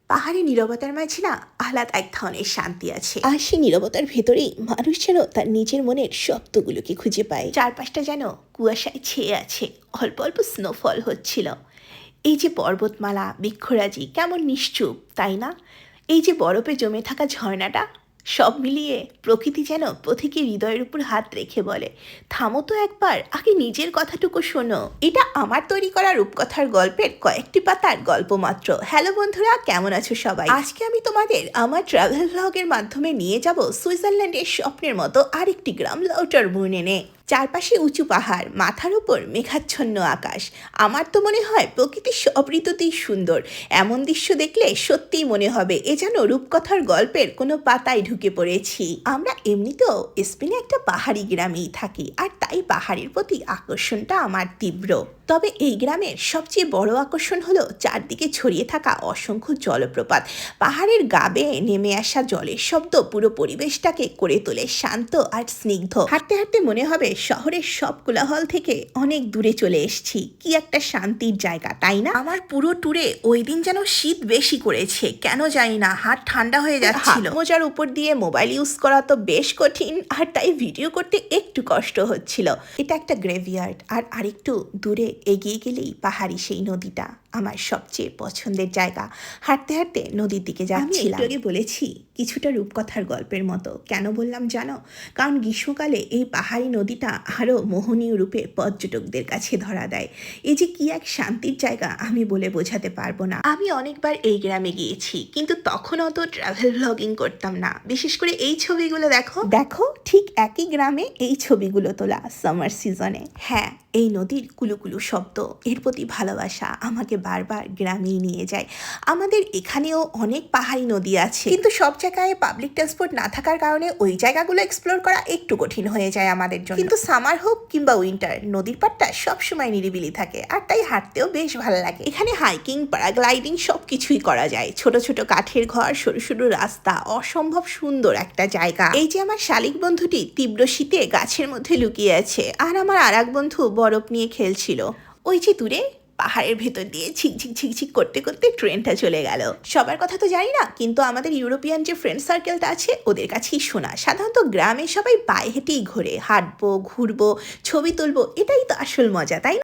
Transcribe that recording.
পাহাড়ি নীরবতার মাঝে না আহ্লাদ এক ধরনের শান্তি আছে, আর সেই নীরবতার ভেতরেই মানুষ যেন তার নিজের মনের শব্দগুলোকে খুঁজে পায়। চারপাশটা যেন কুয়াশায় ছেয়ে আছে, অল্প অল্প স্নোফল হচ্ছিল। এই যে পর্বতমালা, বৃক্ষরাজি কেমন নিশ্চুপ, তাই না? এই যে বরফে জমে থাকা ঝর্ণাটা, সব মিলিয়ে প্রকৃতি যেন পথিকে হৃদয়ের উপর হাত রেখে বলে, থামো তো একবার, আগে নিজের কথাটুকু শোনো। এটা আমার তৈরি করা রূপকথার গল্পের কয়েকটি পাতার গল্প মাত্র। হ্যালো বন্ধুরা, কেমন আছো সবাই? আজকে আমি তোমাদের আমার ট্রাভেল ব্লগের মাধ্যমে নিয়ে যাব সুইজারল্যান্ডের স্বপ্নের মতো আরেকটি গ্রাম, লাউটারবুর্নেনে। চারপাশে উঁচু পাহাড়, মাথার উপর মেঘাচ্ছন্ন আকাশ। আমার তো মনে হয় প্রকৃতির সব ঋতুতেই সুন্দর। এমন দৃশ্য দেখলে সত্যিই মনে হবে এ যেন রূপকথার গল্পের কোনো পাতায় ঢুকে পড়েছি। আমরা এমনিতেও স্পেনে একটা পাহাড়ি গ্রামেই থাকি, আর তাই পাহাড়ের প্রতি আকর্ষণটা আমার তীব্র। তবে এই গ্রামের সবচেয়ে বড় আকর্ষণ হলো চারদিকে ছড়িয়ে থাকা অসংখ্য জলপ্রপাত। পাহাড়ের গা বেয়ে নেমে আসা জলের শব্দ পুরো পরিবেশটাকে করে তোলে শান্ত আর স্নিগ্ধ। হাঁটতে হাঁটতে মনে হবে শহরের সব কোলাহল থেকে অনেক দূরে চলে এসেছি। কি একটা শান্তির জায়গা, তাই না? আমার পুরো ট্যুরে ওই দিন যেন শীত বেশি করেছে, কেন জানি না, হাত ঠান্ডা হয়ে যাচ্ছিল। মোজার উপর দিয়ে মোবাইল ইউজ করা তো বেশ কঠিন, আর তাই ভিডিও করতে একটু কষ্ট হচ্ছিল। এটা একটা গ্রেভইয়ার্ড, আর আরেকটু দূরে এগিয়ে গেলেই পাহাড়ি সেই নদীটা, আমার সবচেয়ে পছন্দের জায়গা। হাঁটতে হাঁটতে নদীর দিকে যাচ্ছিলাম। আমি একটু আগে বলেছি কিছুটা রূপকথার গল্পের মতো। কেন বললাম জানো? কারণ গ্রীষ্মকালে এই পাহাড়ি নদীটা আরও মোহনীয় রূপে পর্যটকদের কাছে ধরা দেয়। এই যে কি এক শান্তির জায়গা, আমি বলে বোঝাতে পারবো না। আমি অনেকবার এই গ্রামে গিয়েছি, কিন্তু তখন অত ট্রাভেল ব্লগিং করতাম না। বিশেষ করে এই ছবিগুলো দেখো দেখো, ঠিক একই গ্রামে এই ছবিগুলো তোলা সামার সিজনে। হ্যাঁ, এই নদীর কুলুকুলু শব্দ, এর প্রতি ভালোবাসা আমাকে বারবার গ্রামেই নিয়ে যায়। আমাদের এখানেও অনেক পাহাড়ি নদী আছে, কিন্তু সব জায়গায় পাবলিক ট্রান্সপোর্ট না থাকার কারণে ওই জায়গাগুলো এক্সপ্লোর করা একটু কঠিন হয়ে যায় আমাদের জন্য। কিন্তু সামার হোক কিংবা উইন্টার, নদীর পাড়টা সবসময় নিরিবিলি থাকে, আর তাই হাঁটতেও বেশ ভালো লাগে। এখানে হাইকিং, প্যারাগ্লাইডিং সব কিছুই করা যায়। ছোট ছোট কাঠের ঘর, সরু সরু রাস্তা, অসম্ভব সুন্দর একটা জায়গা। এই যে আমার শালিক বন্ধুটি তীব্র শীতে গাছের মধ্যে লুকিয়ে আছে, আর আমার আর এক বন্ধু বরফ নিয়ে খেলছিল। ওই যে দূরে পাহাড়ের ভেতর দিয়ে ঝিকঝিক ঝিকঝিক করতে করতে ট্রেনটা চলে গেল। সবার কথা তো জানি না, কিন্তু আমাদের ইউরোপিয়ান যে ফ্রেন্ড সার্কেলটা আছে ওদের কাছেই শোনা, সাধারণত গ্রামে সবাই পায়ে হেঁটেই ঘোরে। হাঁটবো, ঘুরবো, ছবি তুলবো, এটাই তো আসল মজা, তাই না?